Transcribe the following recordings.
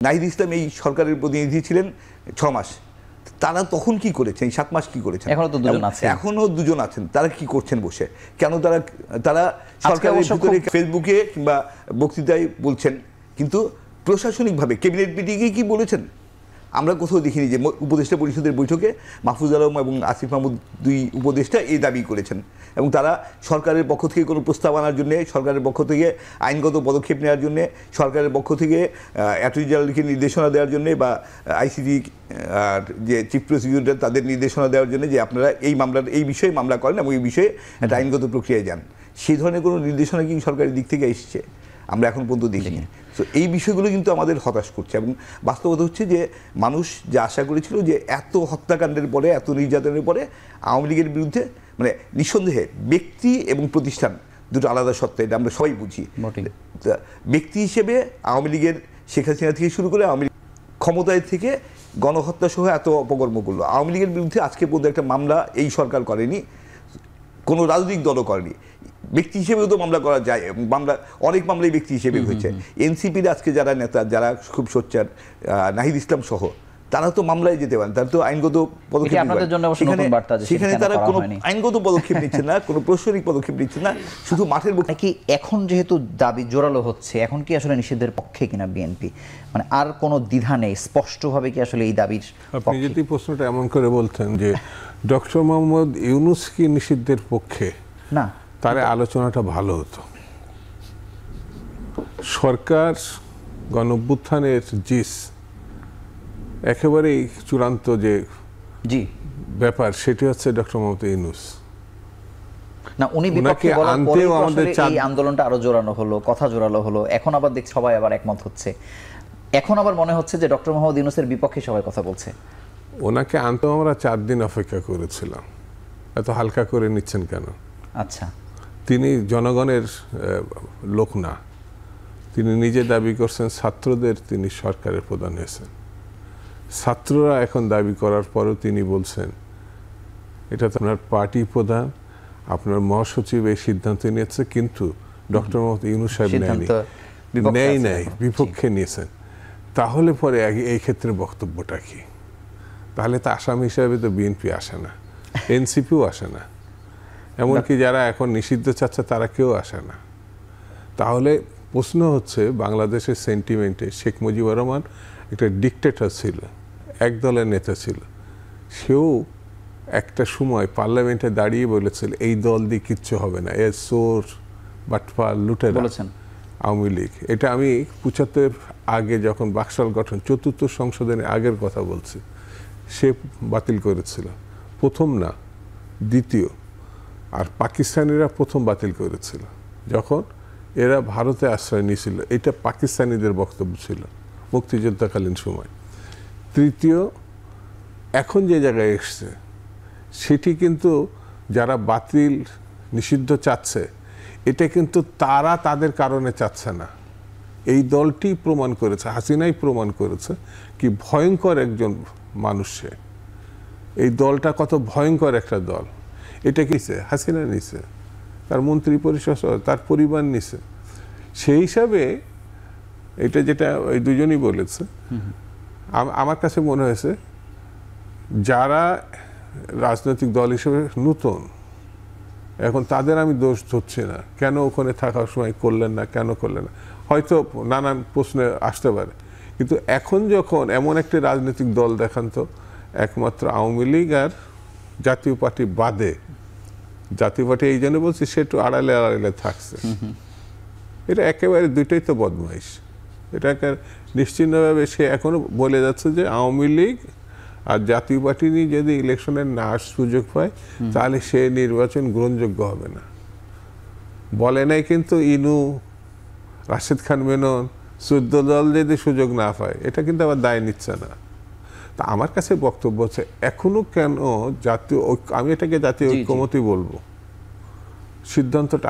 নাহিদ ইসলাম এই সরকারের প্রতিনিধি ছিলেন 6 মাস। তারা তখন কি করেছেন, 7 মাস কি করেছেন? এখনো দুজন আছেন। তারা কি করছেন বসে? কেন তারা সরকারের ভিতরে ফেসবুকে কিংবা বক্তৃতায় বলছেন, কিন্তু প্রশাসনিকভাবে ক্যাবিনেট মিটিংয়ে কি বলেছেন? আমরা কোথাও দেখিনি যে উপদেষ্টা পরিষদের বৈঠকে মাহফুজ আলম এবং আসিফ মাহমুদ 2 উপদেষ্টা এই দাবি করেছেন, এবং তারা সরকারের পক্ষ থেকে কোনো প্রস্তাব আনার জন্যে, সরকারের পক্ষ থেকে আইনগত পদক্ষেপ নেওয়ার জন্যে, সরকারের পক্ষ থেকে অ্যাটর্নি জেনারেলকে নির্দেশনা দেওয়ার জন্যে বা আইসিটি যে চিফ প্রসিকিউটর তাদের নির্দেশনা দেওয়ার জন্য যে আপনারা এই বিষয়ে মামলা করেন এবং এই বিষয়ে একটা আইনগত প্রক্রিয়ায় যান, সেই ধরনের কোনো নির্দেশনা কি সরকারের দিক থেকে এসেছে? আমরা এখন পর্যন্ত দেখিনি। তো এই বিষয়গুলো কিন্তু আমাদের হতাশ করছে, এবং বাস্তবতা হচ্ছে যে মানুষ যে আশা করেছিল যে এত হত্যাকাণ্ডের পরে, এত নির্যাতনের পরে আওয়ামী লীগের বিরুদ্ধে, মানে নিঃসন্দেহে ব্যক্তি এবং প্রতিষ্ঠান দুটো আলাদা সত্তা, এটা আমরা সবাই বুঝি। ব্যক্তি হিসেবে আওয়ামী লীগের শেখ হাসিনা থেকে শুরু করে আওয়ামী লীগ ক্ষমতায় থেকে গণহত্যা সহ এত অপকর্ম করলো। আওয়ামী লীগের বিরুদ্ধে আজকে পর্যন্ত একটা মামলা এই সরকার করেনি, কোনো রাজনৈতিক দলও করেনি। ব্যক্তি হিসেবেও তো মামলা করা যায়, অনেক মামলাই ব্যক্তি হিসেবে হয়েছে। এনসিপির আজকে যারা নেতা, যারা খুব সোচ্চার, নাহিদ ইসলাম সহ, তারা তো মামলায় যেতে পারেন, তারা তো আইনগত পদক্ষেপ, সেখানে তারা কোনো আইনগত পদক্ষেপ নিচ্ছে না, কোনো প্রশাসনিক পদক্ষেপ নিচ্ছে না, শুধু মাঠের কি এখন যেহেতু দাবি জোরালো হচ্ছে, এখন কি আসলে নিষেধের পক্ষে কিনা বিএনপি? মানে আর কোনো দ্বিধা নেই, স্পষ্টভাবে কি আসলে এই দাবির? আপনি যদি প্রশ্নটা এমন করে বলতেন যে ডক্টর মোহাম্মদ ইউনূস কি নিষিদ্ধের পক্ষে, না, তার আলোচনাটা ভালো হতো। সরকার গণঅভ্যুত্থানের জিস একেবারেই চূড়ান্ত যে ব্যাপার, সেটি হচ্ছে ডক্টর মোহাম্মদ ইউনূস। না, উনি বিপক্ষে বলার পরেও আসলে এই আন্দোলনটা আরো জোরালো হলো, কথা জোরালো হলো। এখন আবার দেখছি সবাই আবার একমত হচ্ছে। এখন আবার মনে হচ্ছে যে ডক্টর মোহাম্মদ ইউনূসের বিপক্ষে সবাই কথা বলছে। ওনাকে আনতে আমরা 4 দিন অপেক্ষা করেছিলাম, এত হালকা করে নিচ্ছেন কেন? আচ্ছা, তিনি জনগণের লোক না, তিনি নিজে দাবি করছেন ছাত্রদের তিনি সরকারের প্রধান হয়েছেন। ছাত্ররা এখন দাবি করার পরও তিনি বলছেন এটা তো আপনার পার্টি প্রধান, আপনার মহাসচিব এই সিদ্ধান্ত নিয়েছে, কিন্তু ডক্টর মোহাম্মদ ইউনূস সাহেব নেই, বিপক্ষে নিয়েছেন। তাহলে পরে এই ক্ষেত্রে বক্তব্যটা কি? তাহলে তো আসামি হিসাবে তো বিএনপি আসে না, এনসিপিও আসে না, এমনকি যারা এখন নিষিদ্ধ চাচ্ছে তারা কেউ আসে না। তাহলে প্রশ্ন হচ্ছে, বাংলাদেশের সেন্টিমেন্টে শেখ মুজিবুর রহমান একটা ডিকটেটর ছিল, এক দলের নেতা ছিল। সেও একটা সময় পার্লামেন্টে দাঁড়িয়ে বলেছিল এই দল দিয়ে কিচ্ছু হবে না, এ চোর বাটপার লুটেরা আওয়ামী লীগ। এটা আমি 75 আগে যখন বাকশাল গঠন 4th সংশোধনের আগের কথা বলছি, সে বাতিল করেছিল, প্রথম না দ্বিতীয়। আর পাকিস্তানিরা প্রথম বাতিল করেছিল যখন এরা ভারতে আশ্রয় নিয়েছিল, এটা পাকিস্তানিদের বক্তব্য ছিল মুক্তিযুদ্ধকালীন সময়। তৃতীয়, এখন যে জায়গায় এসছে সেটি কিন্তু যারা বাতিল নিষিদ্ধ চাচ্ছে, এটা কিন্তু তারা তাদের কারণে চাচ্ছে না, এই দলটি প্রমাণ করেছে, হাসিনাই প্রমাণ করেছে কি ভয়ঙ্কর একজন মানুষ সে। এই দলটা কত ভয়ঙ্কর একটা দল, এটা কিসে হাসিনা নিছে, তার মন্ত্রী পরিষদ, তার পরিবার নিছে। সেই হিসাবে এটা যেটা ওই দুজনই বলেছে, আমার কাছে মনে হয়েছে যারা রাজনৈতিক দল হিসেবে নতুন, এখন তাদের আমি দোষ ধরছি না, কেন ওখানে থাকার সময় করলেন না, কেন করলেন না, হয়তো নানান প্রশ্নে আসতে পারে। কিন্তু এখন যখন এমন একটি রাজনৈতিক দল দেখান তো, একমাত্র আওয়ামী লীগ আর জাতীয় পার্টি বাদে, জাতীয় পার্টি এই জন্য বলছি সে একটু আড়ালে আড়ালে থাকছে, এটা একেবারে দুইটাই তো বদমাইশ। এটাকে নিশ্চিন্তভাবে সে এখনো বলে যাচ্ছে যে আওয়ামী লীগ আর জাতীয় পার্টি নিয়ে যদি ইলেকশনের না সুযোগ পায় তাহলে সে নির্বাচন গ্রহণযোগ্য হবে না। বলে নাই কিন্তু ইনু, রাশেদ খান মেনন, 14 দল যদি সুযোগ না পায়, এটা কিন্তু আবার দায় নিচ্ছে না। তা আমার কাছে বক্তব্য হচ্ছে এখনো কেন জাতীয়, আমি এটাকে জাতীয় ঐক্যমতই বলবো, সিদ্ধান্তটা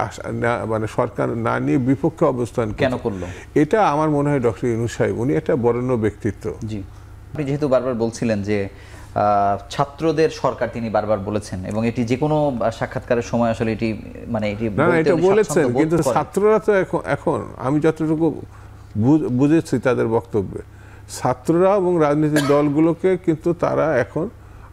মানে সরকার না নিয়ে বিপক্ষে অবস্থান কেন করলো, এটা আমার মনে হয় ডক্টর ইউনূস সাহেব উনি একটা বরেণ্য ব্যক্তিত্ব। জি, আপনি যেহেতু বারবার বলছিলেন যে ছাত্রদের সরকার তিনি বারবার বলেছেন, এবং এটি যে কোনো সাক্ষাৎকারের সময় আসলে এটি মানে এটি এটা বলেছেন, কিন্তু ছাত্ররা তো এখন আমি যতটুকু বুঝেছি তাদের বক্তব্যে, ছাত্ররা এবং রাজনৈতিক দলগুলোকে কিন্তু তারা এখন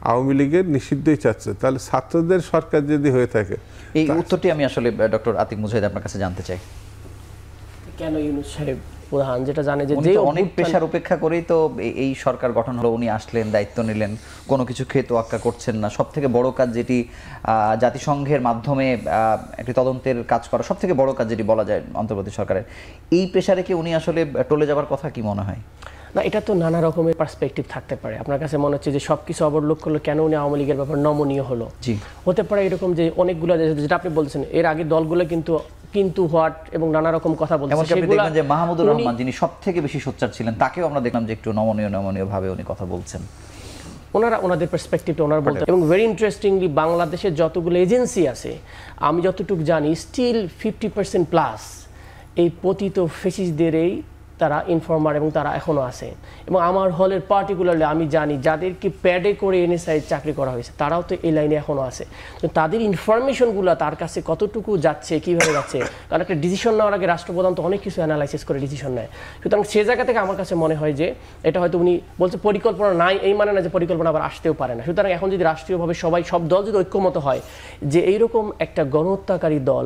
আওয়ামী লীগের নিষিদ্ধই চাচ্ছে। তাহলে ছাত্রদের সরকার যদি হয়ে থাকে, এই উত্তরটি আমি আসলে ডক্টর আতিক মুজাহিদ আপনার কাছে জানতে চাই। কেন ইউনূস সাহেব প্রধান যেটা জানে যে অনেক পেশার উপেক্ষা করেই তো এই সরকার গঠন হলো, উনি আসলেন, দায়িত্ব নিলেন, কোনো কিছু খেয়ে তোয়াক্কা করছেন না। সব থেকে বড় কাজ যেটি জাতিসংঘের মাধ্যমে একটি তদন্তের কাজ করা, সব থেকে বড় কাজ যেটি বলা যায় অন্তর্বর্তী সরকারের, এই পেশারে কি উনি আসলে টলে যাবার কথা কি মনে হয়? না, এটা তো নানা রকমের পার্সপেক্টিভ থাকতে পারে। আপনার কাছে মনে হচ্ছে যে সবকিছু অবলোক করলো, কেন উনি আওয়ামী লীগের ব্যাপার নমনীয় হলো? হতে পারে এরকম যে অনেকগুলো, যেটা আপনি বলছেন, এর আগে দলগুলো কিন্তু হোয়াট এবং নানা রকম কথা বলছেন। যে মাহমুদুর রহমান যিনি সবথেকে বেশি সোচ্চার ছিলেন, তাকেও আমরা দেখলাম যে একটু নমনীয় ভাবে উনি কথা বলছেন। ওনাদের পার্সপেক্টিভটা ওনারা বলতেন। এবং ভেরি ইন্টারেস্টিংলি বাংলাদেশের যতগুলো এজেন্সি আছে, আমি যতটুকু জানি, স্টিল 50% প্লাস এই পতিত ফেসিস্টদেরই তারা ইনফর্মার এবং তারা এখনও আছে। এবং আমার হলের পার্টিকুলারলি আমি জানি যাদেরকে প্যাডে করে এনএসআই চাকরি করা হয়েছে, তারাও তো এই লাইনে এখনও আছে। তো তাদের ইনফরমেশনগুলো তার কাছে কতটুকু যাচ্ছে, কীভাবে যাচ্ছে, কারণ একটা ডিসিশন নেওয়ার আগে রাষ্ট্রপ্রধান তো অনেক কিছু অ্যানালাইসিস করে ডিসিশন নেয়। সুতরাং সে জায়গা থেকে আমার কাছে মনে হয় যে এটা হয়তো উনি বলছে পরিকল্পনা নাই, এই মানে না যে পরিকল্পনা আবার আসতেও পারে না। সুতরাং এখন যদি রাষ্ট্রীয়ভাবে সব দল যদি ঐক্যমত হয় যে এইরকম একটা গণহত্যাকারী দল,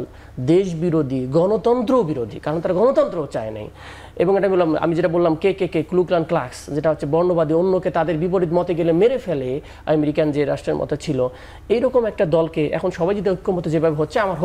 দেশ বিরোধী, গণতন্ত্র বিরোধী, কারণ তারা গণতন্ত্রও চায় নাই, এবং এটা বললাম, আমি যেটা বললাম কে ক্লু ক্লান ক্লাক্স, যেটা হচ্ছে বর্ণবাদী, অন্যকে তাদের বিপরীত মতে গেলে মেরে ফেলে, আমেরিকান যে রাষ্ট্রের মতো ছিল, এইরকম একটা দলকে এখন সবাই যদি ঐক্যমত যেভাবে হচ্ছে, আমার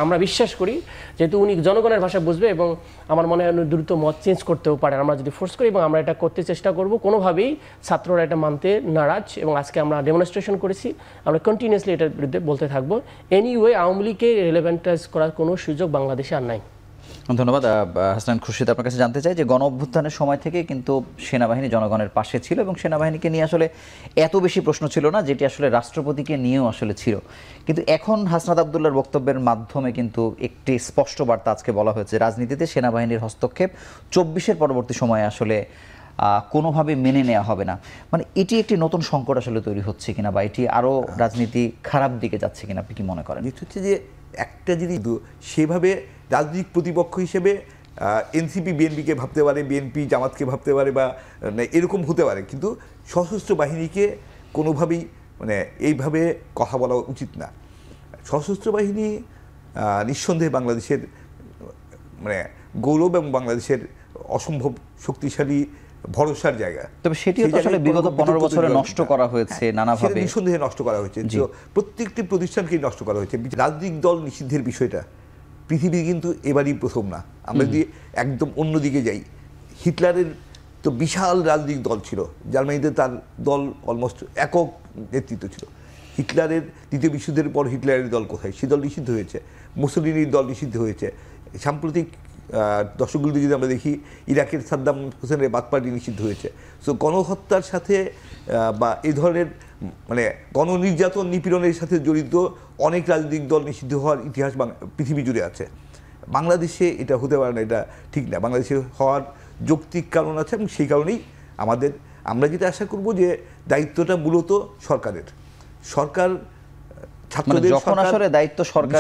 আমরা বিশ্বাস করি যেহেতু উনি জনগণের ভাষা বুঝবে, এবং আমার মনে হয় দ্রুত মত চেঞ্জ করতেও পারেন আমরা যদি ফোর্স করি, এবং আমরা এটা করতে চেষ্টা করব। কোনোভাবেই ছাত্ররা এটা মানতে নারাজ, এবং আজকে আমরা ডেমনস্ট্রেশন করেছি, আমরা কন্টিনিউয়াসলি এটার বিরুদ্ধে বলতে থাকবো। এনিওয়ে আওয়ামী লীগকে রিলেভেন্টাইজ করার কোনো সুযোগ বাংলাদেশে আর নাই। ধন্যবাদ। হাসনাইন খুরশিদ, আপনার কাছে জানতে চাই যে গণ অভ্যুত্থানের সময় থেকে কিন্তু সেনাবাহিনী জনগণের পাশে ছিল, এবং সেনাবাহিনীকে নিয়ে আসলে এত বেশি প্রশ্ন ছিল না, যেটি আসলে রাষ্ট্রপতিকে নিয়েও আসলে ছিল। কিন্তু এখন হাসনাত আবদুল্লাহর বক্তব্যের মাধ্যমে কিন্তু একটি স্পষ্ট বার্তা আজকে বলা হয়েছে, রাজনীতিতে সেনাবাহিনীর হস্তক্ষেপ 24-এর পরবর্তী সময়ে আসলে কোনোভাবে মেনে নেওয়া হবে না। মানে এটি একটি নতুন সংকট আসলে তৈরি হচ্ছে কিনা, বা এটি আরও রাজনীতি খারাপ দিকে যাচ্ছে কিনা, আপনি কি মনে করেন? যেটা হচ্ছে যে একটা জিনিস সেভাবে রাজনৈতিক প্রতিপক্ষ হিসেবে এনসিপি বিএনপিকে ভাবতে পারে, বিএনপি জামাতকে ভাবতে পারে, বা এরকম হতে পারে, কিন্তু সশস্ত্র বাহিনীকে কোনোভাবেই এইভাবে কথা বলা উচিত না। সশস্ত্র বাহিনী নিঃসন্দেহে বাংলাদেশের গৌরব এবং বাংলাদেশের অসম্ভব শক্তিশালী ভরসার জায়গা। তবে সেটি আসলে বিগত 15 বছরে নষ্ট করা হয়েছে নানাভাবে, নিঃসন্দেহে নষ্ট করা হয়েছে, প্রত্যেকটি প্রতিষ্ঠানকেই নষ্ট করা হয়েছে। রাজনৈতিক দল নিষিদ্ধের বিষয়টা পৃথিবী কিন্তু এবারই প্রথম না। আমরা যদি একদম অন্যদিকে যাই, হিটলারের তো বিশাল রাজনৈতিক দল ছিল, জার্মানিতে তার দল অলমোস্ট একক নেতৃত্ব ছিল। হিটলারের দ্বিতীয় বিশ্বযুদ্ধের পর হিটলারের দল কোথায়? সে দল নিষিদ্ধ হয়েছে। মুসোলিনির দল নিষিদ্ধ হয়েছে। সাম্প্রতিক দশকগুলিতে যদি আমরা দেখি, ইরাকের সাদ্দাম হোসেনের বাথ পার্টি নিষিদ্ধ হয়েছে। সো গণহত্যার সাথে বা এই ধরনের গণনির্যাতন, নিপীড়নের সাথে জড়িত অনেক রাজনৈতিক দল নিষিদ্ধ হওয়ার ইতিহাস পৃথিবী জুড়ে আছে। বাংলাদেশে এটা হতে পারে না, এটা ঠিক না। বাংলাদেশে হওয়ার যৌক্তিক কারণ আছে, এবং সেই কারণেই আমরা যেটা আশা করব যে দায়িত্বটা মূলত সরকারের। সরকার ছাত্রদের যখন আসলে দায়িত্ব সরকার